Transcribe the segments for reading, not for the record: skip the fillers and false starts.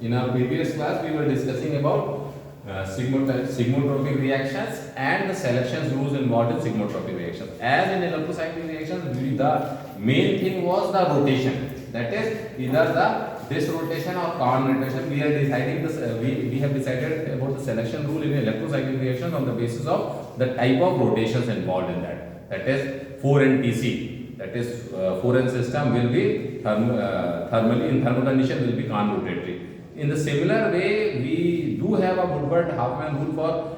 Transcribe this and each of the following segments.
In our previous class, we were discussing about sigmotropic reactions and the selection rules involved in sigmotropic reactions. As in electrocyclic reactions, the main thing was the rotation. That is either the this rotation or Kahn rotation. We are deciding this. We have decided about the selection rule in electrocyclic reactions on the basis of the type of rotations involved in that. That is 4N TC. That is 4N system will be thermally in thermal condition will be Kahn rotatory. In the similar way, we do have a Woodward-Hoffmann rule for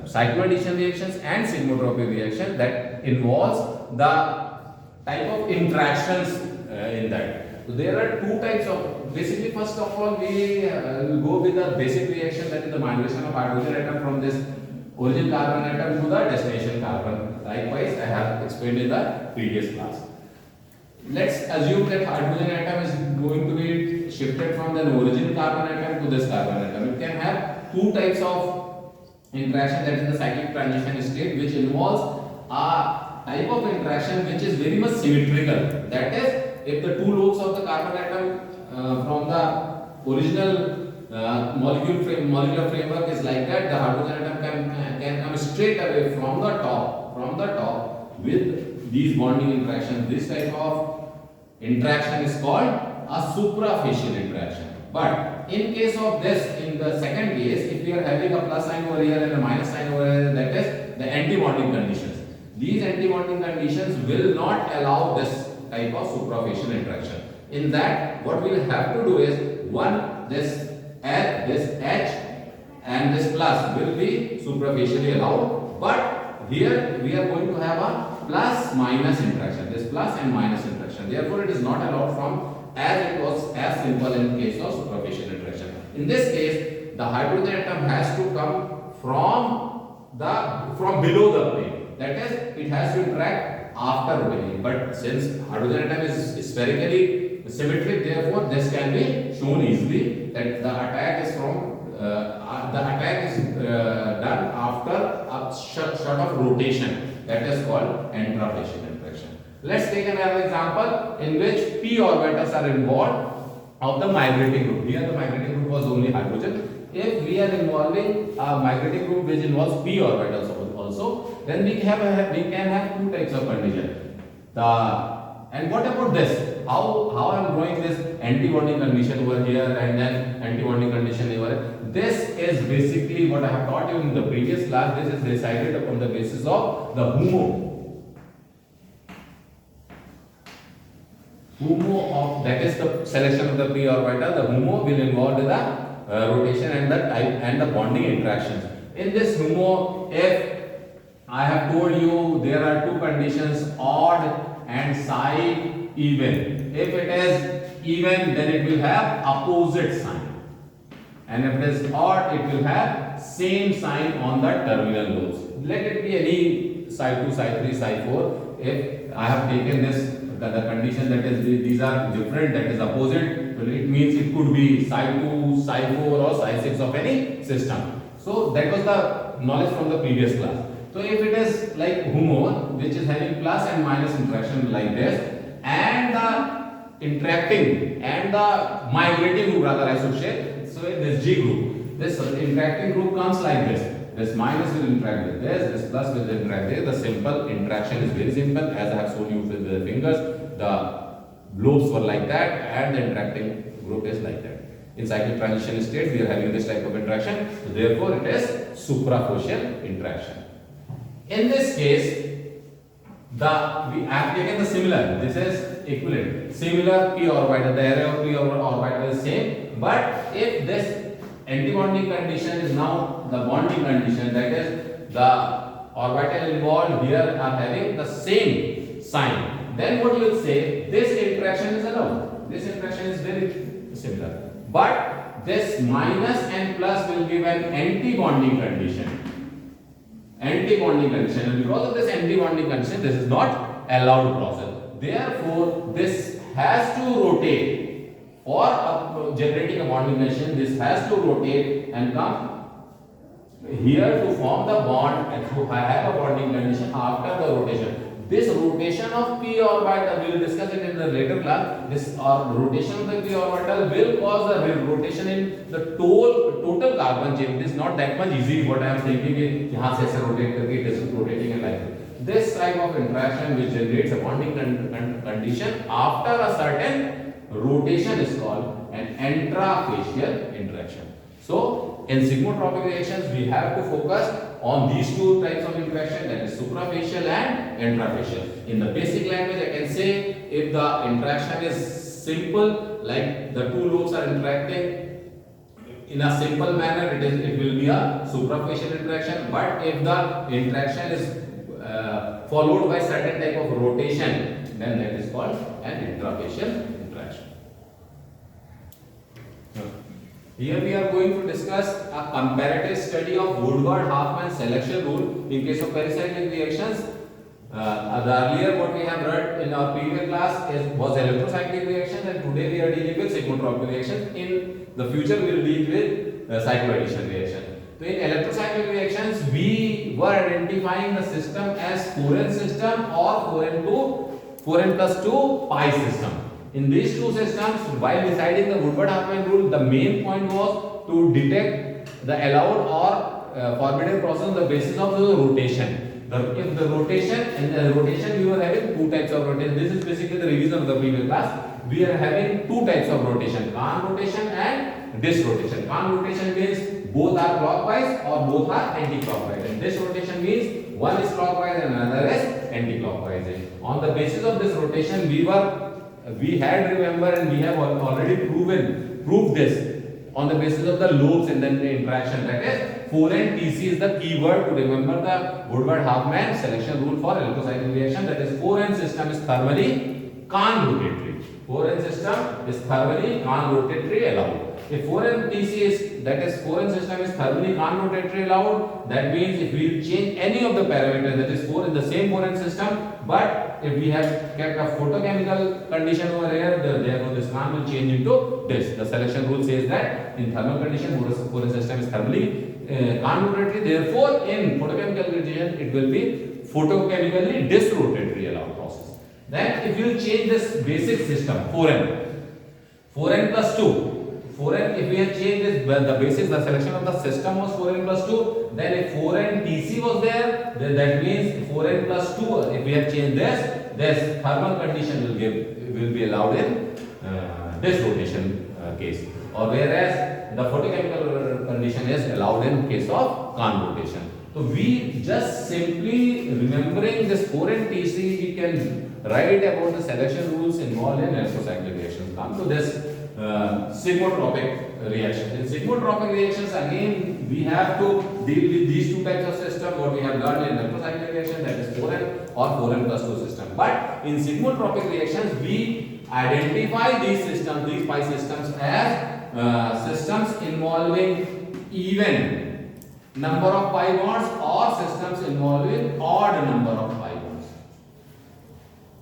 cycloaddition reactions and sigmotropic reaction that involves the type of interactions in that. So there are two types of, basically first of all we will go with the basic reaction, that is the migration of hydrogen atom from this origin carbon atom to the destination carbon. Likewise, I have explained in the previous class. Let's assume that hydrogen atom is going to be shifted from the origin carbon atom to this carbon atom. It can have two types of interaction, that is the cyclic transition state, which involves a type of interaction which is very much symmetrical. That is, if the two lobes of the carbon atom from the original molecular framework is like that, the hydrogen atom can come straight away from the top with these bonding interactions. This type of interaction is called a suprafacial interaction. But in case of this, in the second case, if we are having a plus sign over here and a minus sign over here, that is the anti-bonding conditions. These anti-bonding conditions will not allow this type of suprafacial interaction. In that, what we will have to do is, one, this H and this plus will be suprafacially allowed, but here we are going to have a plus minus interaction, this plus and minus interaction. Therefore, it is not allowed from, as it was as simple in case of superficial interaction. In this case, the hydrogen atom has to come from below the plane. That is, it has to interact after rotating. But since hydrogen atom is spherically symmetric, therefore this can be shown easily that the attack is done after a short of rotation. That is called intrafacial interaction. Let's take another example in which p orbitals are involved of the migrating group. Here the migrating group was only hydrogen. If we are involving a migrating group which involves p orbitals also, then we can have two types of condition. And what about this? How I am drawing this anti-bonding condition over here and then anti-bonding condition over here? This is basically what I have taught you in the previous class. This is decided upon the basis of the HUMO of, that is the selection of the p orbital. The HUMO will involve in the rotation and the type and the bonding interactions. In this HUMO, if I have told you there are two conditions, odd and psi even. If it is even, then it will have opposite sign. And if it is odd, it will have same sign on the terminal lobes. Let it be any psi 2, psi 3, psi 4. If I have taken this, the condition that is these are different, that is opposite, so it means it could be psi 2, psi 4 or psi 6 of any system. So that was the knowledge from the previous class. So if it is like HUMO, which is having plus and minus interaction like this, and the interacting and the migrating group, rather I should say, so this G group, this interacting group comes like this. This minus will interact with this plus will interact with this. The simple interaction is very simple, as I have shown you with the fingers. The lobes were like that and the interacting group is like that. In cyclic transition state, we are having this type of interaction, so therefore it is suprafacial interaction. In this case, we have taken the similar, this is equivalent, similar p orbital, the area of p orbital is same, but if this anti-bonding condition is now the bonding condition, that is the orbital involved here are having the same sign, then what you will say, this interaction is allowed. This interaction is very similar, but this minus and plus will give an anti-bonding condition. Anti-bonding condition, and because of this anti-bonding condition, this is not allowed process. Therefore, this has to rotate for generating a bonding condition. This has to rotate and come here to form the bond and to have a bonding condition after the rotation. this rotation of p orbital, we will discuss it in the later class. This rotation of the p orbital will cause a rotation in the total carbon chain. It is not that much easy. What I am thinking is यहाँ से ऐसे rotate करके it is rotating and like this type of interaction which generates a bonding condition after a certain rotation is called an intrafacial interaction. So in sigmotropic reactions we have to focus on these two types of interaction, that is suprafacial and intrafacial. In the basic language I can say if the interaction is simple, like the two lobes are interacting in a simple manner, it will be a suprafacial interaction. But if the interaction is followed by certain type of rotation, then that is called an intrafacial interaction. Here we are going to discuss a comparative study of Woodward-Huffman selection rule in case of pericyclic reactions. The earlier what we have read in our previous class was electrocyclic reactions, and today we are dealing with sigmotropic reactions. In the future we will deal with cycloaddition reaction. So in electrocyclic reactions we were identifying the system as 4n system or 4n plus 2 pi system. In these two systems, while deciding the Woodward-Huffman rule, the main point was to detect the allowed or forbidden process on the basis of the rotation. If the rotation, in the rotation we were having two types of rotation. This is basically the revision of the previous class. We are having two types of rotation, Kahn rotation and disk rotation. Kahn rotation means both are clockwise or both are anti-clockwise, and disk rotation means one is clockwise and another is anti-clockwise. On the basis of this rotation, we had remember and we have already proved this on the basis of the lobes and then the interaction, that is 4n Tc is the key word to remember the Woodward-Huffman selection rule for electrocyclic reaction, that is 4n system is thermally Kahn rotatory. 4n system is thermally Kahn rotatory allowed. If 4n Tc is, that is 4n system is thermally Kahn rotatory allowed, that means if we change any of the parameters, that is 4 in the same 4n system, but if we have kept a photochemical condition over here, therefore this Kahn will change into this. The selection rule says that in thermal condition 4n system is thermally Kahn rotatory, therefore in photochemical condition it will be photochemically disk rotatory allowed process. Then if you change this basic system 4n plus 2, 4n, if we have changed this, the basis, the selection of the system was 4n plus 2, then if 4n Tc was there, then that means 4n plus 2, if we have changed this thermal condition will be allowed in this rotation case, or whereas the photochemical condition is allowed in case of Kahn rotation. So we just simply remembering this 4n Tc, we can write about the selection rules involved in electrocyclic reactions. Come to this sigmotropic reaction. In sigmotropic reactions, again we have to deal with these two types of systems what we have learned in electrocyclic reaction, that is 4n or 4n plus 2 system. But in sigmotropic reactions we identify these systems, these pi systems, as systems involving even number of pi bonds or systems involving odd number of pi bonds.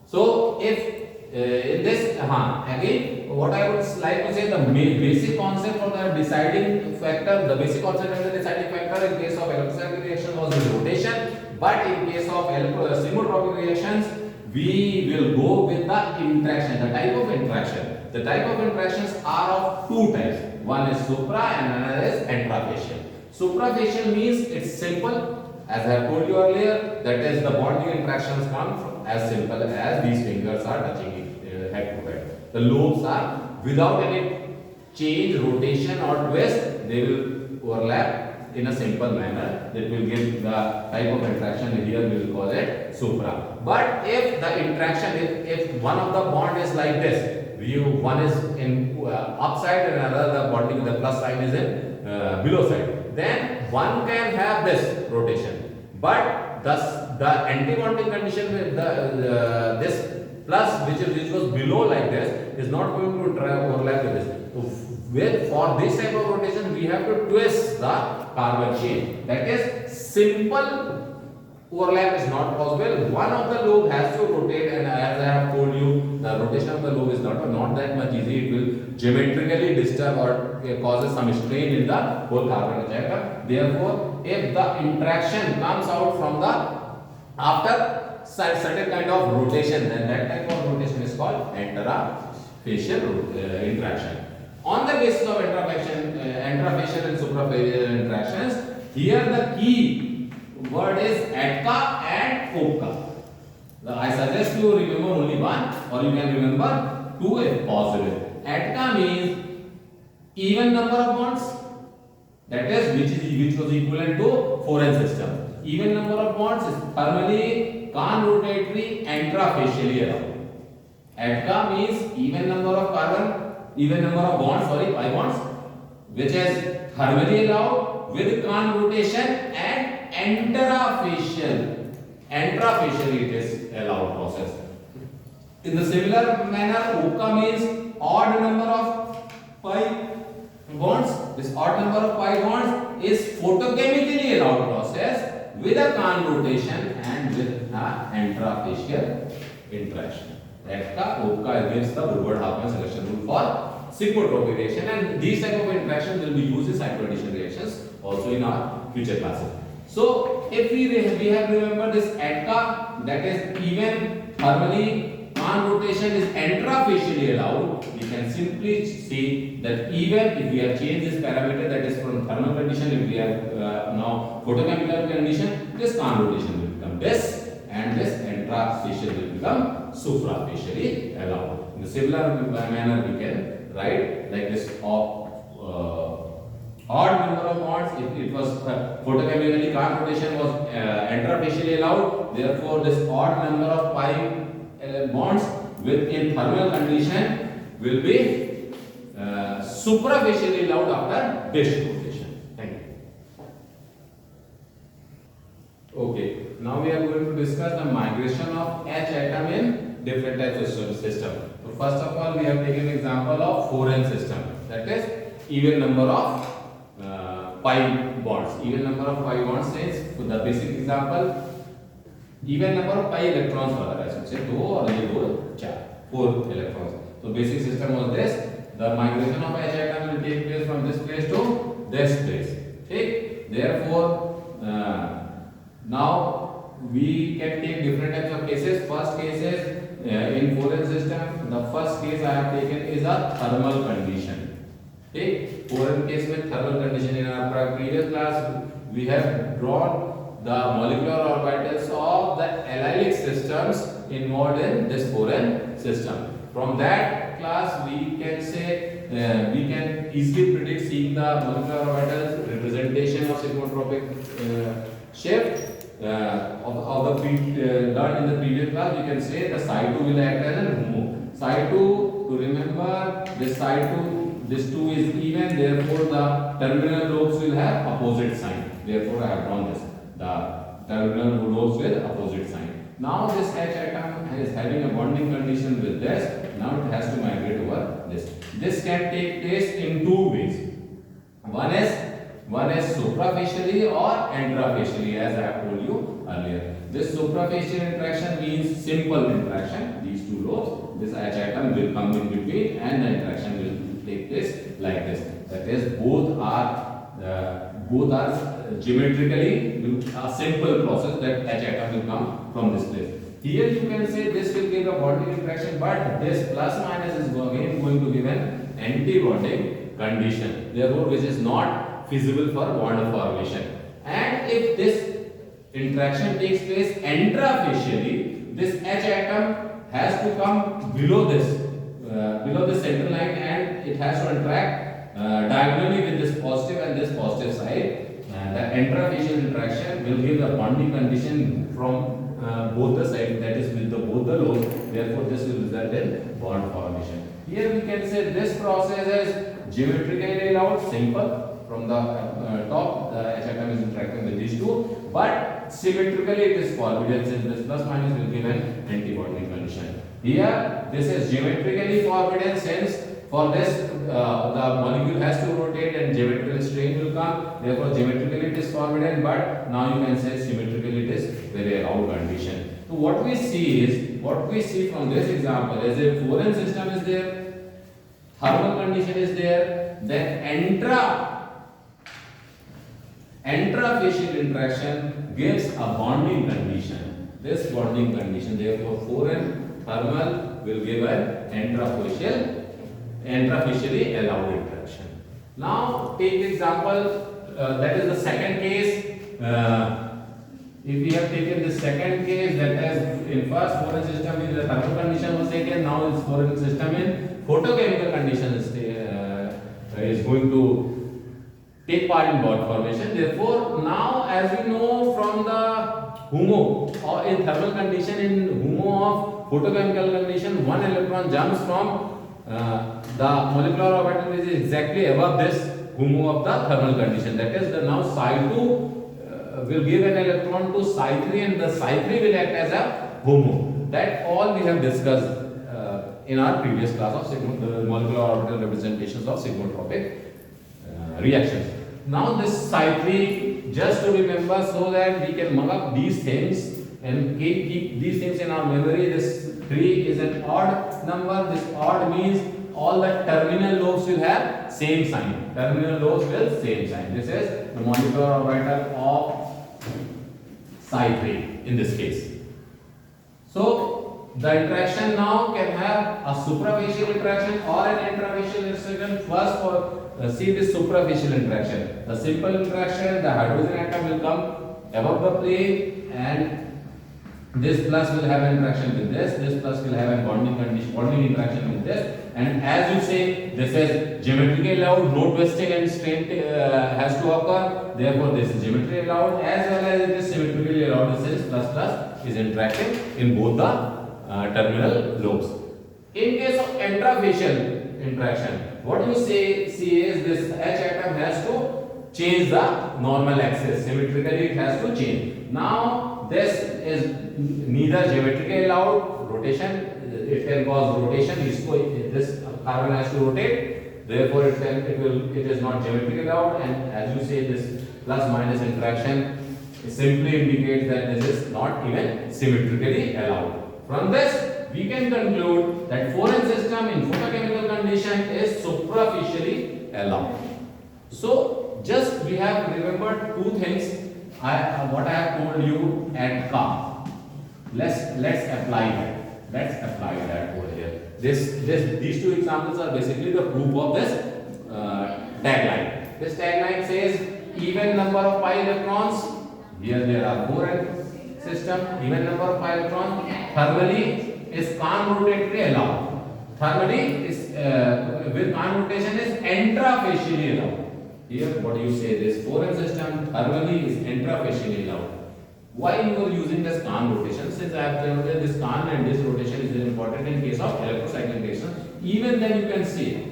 So if in this again what I would like to say, the basic concept for the deciding factor, the basic concept of the deciding factor in case of electrocyclic reaction was the rotation, but in case of sigmotropic reactions we will go with the interaction, the type of interaction. The type of interactions are of two types, one is supra and another is intrafacial. Suprafacial means it's simple, as I have told you earlier, that is the bonding interactions come from as simple as these fingers are touching head to head. The lobes are without any change, rotation or twist, they will overlap in a simple manner. That will give the type of interaction. Here we will call it supra. But if the interaction, if one of the bond is like this, one is in upside and another the bonding, the plus sign is in below side, then one can have this rotation. But thus the anti-bonding condition with this plus which was below like this is not going to overlap with this. For this type of rotation we have to twist the carbon chain. That is, simple overlap is not possible. One of the lobe has to rotate, and as I have told you, the rotation of the lobe is not that much easy. It will geometrically disturb or causes some strain in the whole carbon atom. Therefore, if the interaction comes out from the after certain kind of rotation, and that type of rotation is called intrafacial interaction. On the basis of intrafacial and suprafacial interactions, here the key word is ATCA and OPCA. I suggest you remember only one, or you can remember two if possible. ATCA means even number of bonds, that is which was equivalent to foreign system. Even number of bonds is thermally, conrotatory, intrafacially allowed. ATCA means even number of bonds, pi bonds, which is thermally allowed with conrotation and intrafacially it is allowed process. In the similar manner, OPCA means odd number of pi bonds. This odd number of pi bonds is photochemically allowed process with a conrotation and with an intrafacial interaction. ATCA, OPCA gives the Woodward-Hartmann selection rule for sigmotropic reaction, and these type of interactions will be used in cycloaddition reactions also in our future classes. So, if we have remembered this ATCA, that is even thermally, conrotation is intrafacially allowed, we can simply say that even if we have changed this parameter, that is from thermal condition, if we have now photochemical condition, this conrotation will become this, and this intrafacial will become suprafacially allowed. In a similar manner, we can write like this of odd number of bonds. If it was photochemically, conrotation was intrafacially allowed, therefore this odd number of pi bonds within thermal condition will be suprafacially allowed after dish rotation. Thank you. Okay, now we are going to discuss the migration of H atom in different types of system. So first of all, we have taken example of foreign system, that is even number of pi bonds. Even number of pi bonds is, for the basic example, even number of pi electrons rather, I should say, 2 or 4 electrons. So basic system was this. The migration of H atom will take place from this place to this place. Okay? Therefore, now we can take different types of cases. First case is in foreign system. The first case I have taken is a thermal condition. Okay? Foreign case with thermal condition. In our previous class, we have drawn the molecular orbitals of the allylic systems involved in this foreign system. From that class, we can say we can easily predict, seeing the molecular orbitals representation of sigmotropic shift of the learned in the previous class. We can say the psi 2 will act as a remove. Psi 2, to remember, this psi 2, this 2 is even, therefore the terminal lobes will have opposite sign. Therefore, I have drawn this. The terminal lobes with opposite sign. Now this H atom is having a bonding condition with this. Now it has to migrate over this. This can take place in two ways. One is suprafacially or intrafacially, as I have told you earlier. This suprafacial interaction means simple interaction. These two lobes, this H atom will come in between, and the interaction will take place like this. That is, both are geometrically a simple process, that H atom will come from this place. Here you can say this will give a bonding interaction, but this plus minus is again going to give an anti-bonding condition, therefore which is not feasible for bond formation. And if this interaction takes place intrafacially, this H atom has to come below this central line, and it has to interact diagonally with this positive and this positive side. The intrafacial interaction will give a bonding condition from both the sides, that is with both the lobes. Therefore, this will result in bond formation. Here we can say this process is geometrically allowed, simple. From the top, the H atom is interacting with these two, but symmetrically it is forbidden, since this plus minus will give an anti-bonding condition. Here, this is geometrically forbidden, since for this the molecule has to rotate and geometrical strain will come. Therefore, geometrically it is forbidden, but now you can say symmetrically it is very allowed condition. So what we see from this example is, a foreign system is there, thermal condition is there, then intrafacial interaction gives a bonding condition. this bonding condition. Therefore, 4n thermal will give an intrafacially allowed interaction. Now, take the example. That is the second case. If we have taken the second case, that is in first 4n system in the thermal condition was taken. Now it's 4n system in photochemical condition is going to take part in bond formation. Therefore, now as we know from the HUMO or in thermal condition, in HUMO of photochemical condition, one electron jumps from the molecular orbital is exactly above this HUMO of the thermal condition. That is the now Psi2 will give an electron to Psi3 and the Psi3 will act as a HUMO. That all we have discussed in our previous class of molecular orbital representations of sigmotropic reactions. Now this Psi3, just to remember so that we can mug up these things and keep these things in our memory. This 3 is an odd number. This odd means all the terminal lobes will have same sign. Terminal lobes will same sign. This is the molecular orbital of Psi3 in this case. So the interaction now can have a suprafacial interaction or an intrafacial interaction. First, see this suprafacial interaction. The simple interaction, the hydrogen atom will come above the plane, and this plus will have an interaction with this. This plus will have a bonding interaction with this. And as you say, this is geometrically allowed. No twisting and strain has to occur. Therefore, this is geometrically allowed as well as it is symmetrically allowed. This is plus is interacting in both the terminal lobes. In case of intrafacial interaction, what you see is this H atom has to change the normal axis. Symmetrically, it has to change. Now, this is neither geometrically allowed rotation. It can cause rotation. This carbon has to rotate. Therefore, it is not geometrically allowed. And as you say, this plus minus interaction simply indicates that this is not even symmetrically allowed. From this, we can conclude that 4n system in photochemical condition is suprafacially allowed. So, just we have remembered two things. What I have told you at Ka. Let's apply that. Let's apply that over here. These two examples are basically the proof of this tagline. This tagline says even number of pi electrons. Here there are 4n system. Even number of pi electrons. Thermally is conrotatory allowed. Thermally is with conrotation is intrafacially allowed. Here what do you say? This 4n system thermally is intrafacially allowed. Why you are using this Kahn rotation? Since I have told you this Kahn and this rotation is very important in case of electrocyclic reaction. Even then you can see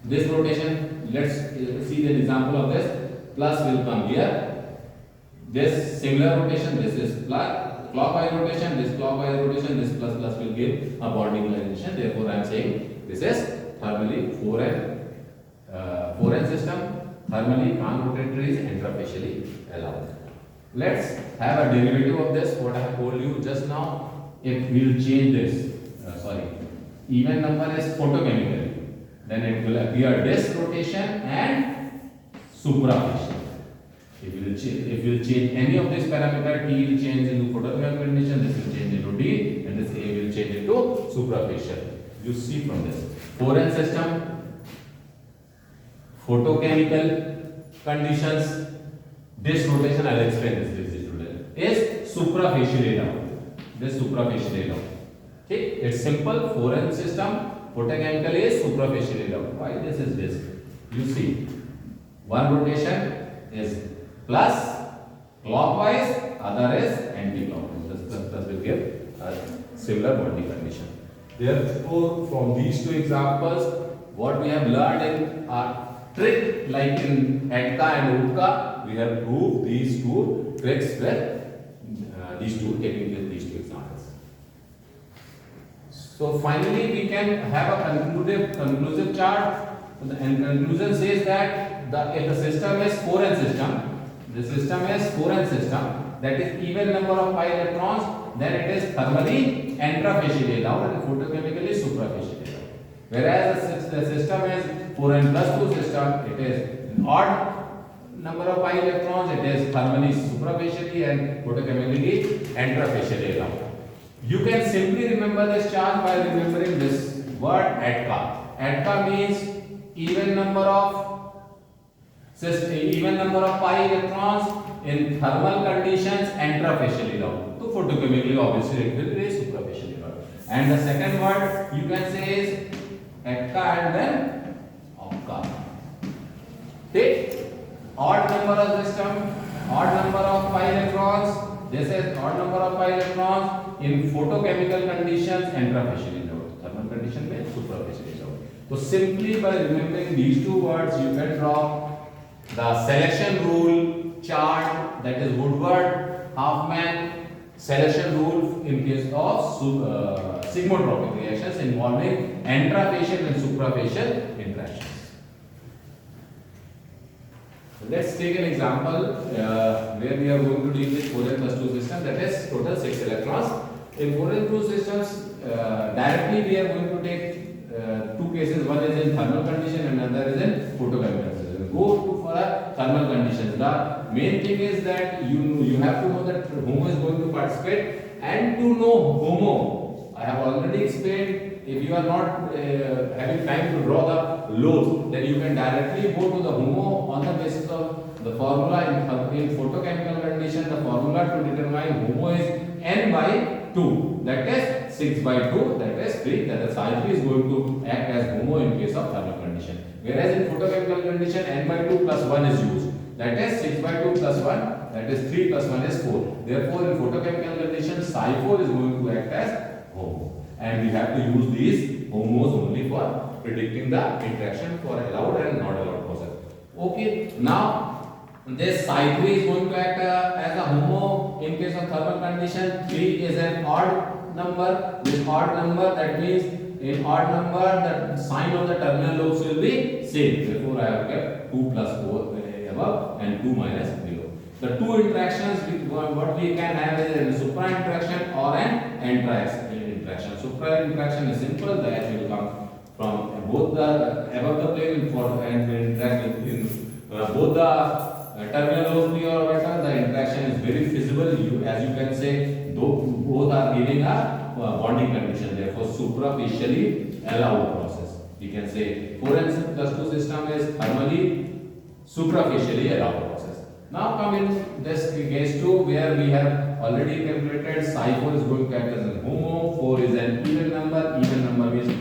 this rotation. Let's see the example of this. Plus will come here. This similar rotation. This is clockwise rotation. This clockwise rotation. This plus will give a bonding condition. Therefore, I am saying this is thermally 4n system. Thermally conrotatory is intrafacially allowed. Let's have a derivative of this. What I have told you just now. If we will change this, even number is photochemically, then it will appear this rotation and suprafacial. If you will change any of this parameter, T will change into photochemical condition, this will change into D, and this A will change into suprafacial. You see from this 4n system. Photochemical conditions, this rotation I will explain this is suprafacially allowed. This suprafacially allowed. Okay, it's simple. 4n system, photochemical is suprafacially allowed. Why this is this? You see, one rotation is plus clockwise, other is anti-clockwise. This will give a similar bonding condition. Therefore, from these two examples, what we have learned in our trick, like in Edka and Utka, we have proved these two tricks with taking these two examples. So finally, we can have a conclusive chart. And conclusion says that if the system is 4n system, that is even number of pi electrons, then it is thermally intrafacially allowed and photochemically suprafacially allowed. Whereas the system is 4n plus 2 system, it is odd number of pi electrons, it is thermally suprafacially and photochemically intrafacially allowed. You can simply remember this charge by remembering this word ATCA. ATCA means even number of pi electrons in thermal conditions intrafacially allowed. So photochemically obviously it will be suprafacially allowed. And the second word you can say is ATCA and then OPCA. Take odd number of system, odd number of pi electrons. This is odd number of pi electrons in photochemical conditions intrafacially allowed. Thermal condition में suprafacially allowed. So simply by remembering these two words, you can draw the selection rule chart, that is Woodward Hoffman selection rule in case of sigmotropic reactions involving intrafacial and suprafacial interactions. Let's take an example where we are going to deal with 4n+2 system, that is total 6 electrons. In 4n+2 systems, directly we are going to take two cases. One is in thermal condition and another is in photochemical system. Go to for a thermal condition. The main thing is that you have to know that HOMO is going to participate, and to know HOMO, I have already explained. If you are not having time to draw the laws, then you can directly go to the HOMO on the basis of the formula in photochemical condition. The formula to determine HOMO is n by 2, that is 6 by 2, that is 3, that is psi 3 is going to act as HOMO in case of thermal condition. Whereas in photochemical condition, n by 2 plus 1 is used, that is 6 by 2 plus 1, that is 3 plus 1 is 4. Therefore, in photochemical condition, psi 4 is going to act as HOMO. And we have to use these HOMOs only for predicting the interaction for allowed and not allowed process. Okay, now this psi 3 is going to act as a HOMO in case of thermal condition. 3 is an odd number. This odd number, that means in odd number the sign of the terminal lobes will be same. Therefore, I have kept 2 plus 4 above and 2 minus below. The two interactions what we can have is a supra interaction or an intra interaction. Supra interaction is simple, the H will come from both the above the plane for and interact with both the terminal lobes of the orbital. The interaction is very feasible. As you can say, both are giving a bonding condition. Therefore, suprafacially allowed process. We can say 4n+2 system is thermally suprafacially allowed process. Now come in this case 2 where we have already calculated psi 4 is going to act as a HOMO, 4 is an even number means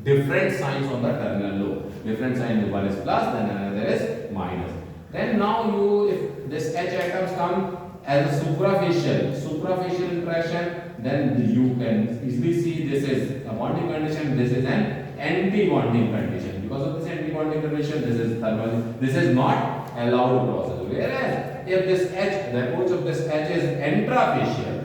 different signs on the terminal lobe. Different sign, one is plus, then another is minus. Then now if this H atoms come as a suprafacial interaction, then you can easily see this is a bonding condition, this is an anti-bonding condition. Because of this anti-bonding condition, this is thermal, this is not allowed process. Whereas if this H, the approach of this H is intrafacial,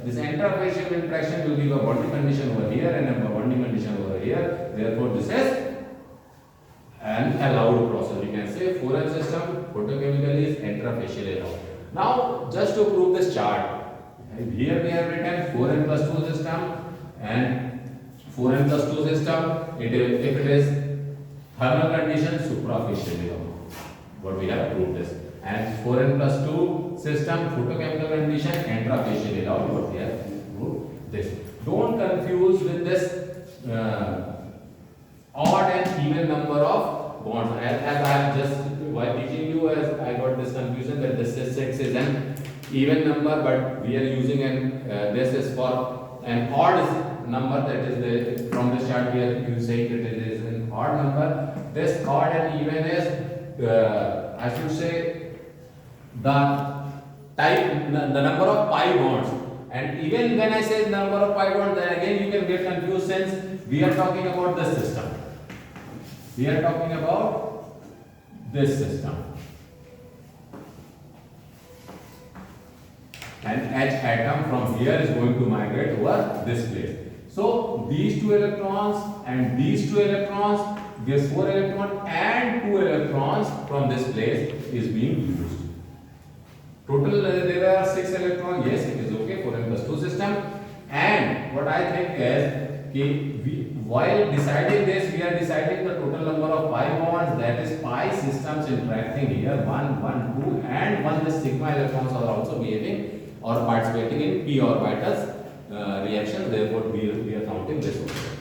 this intrafacial interaction will give a bonding condition over here and a bonding condition over here. Therefore, this is an allowed process. We can say 4n system photochemically is intrafacially allowed. Now, just to prove this chart, here we have written 4n+2 system and 4n+2 system. If it is thermal condition, suprafacially allowed. What we have proved this. And 4n+2 system photochemical condition intrafacially allowed. What we have proved this. Don't confuse with this odd and even number of bonds. As I have just while teaching you, as I got this confusion that this is 6 is an even number, but we are using an this is for an odd number, that is the from this chart we are saying that it is an odd number. This odd and even is I should say the type, the number of pi bonds. And even when I say number of pi bonds, then again you can get confused since we are talking about this system. We are talking about this system. And H atom from here is going to migrate over this place. So these two electrons and these two electrons gives 4 electrons and 2 electrons from this place is being used. Total there are 6 electrons. Yes, it is okay for n+2 system. And what I think is while deciding this, we are deciding the total number of pi bonds, that is pi systems interacting here, 1, 1, 2, and one the sigma electrons are also behaving or participating in p orbitals reaction. Therefore, we are counting this one.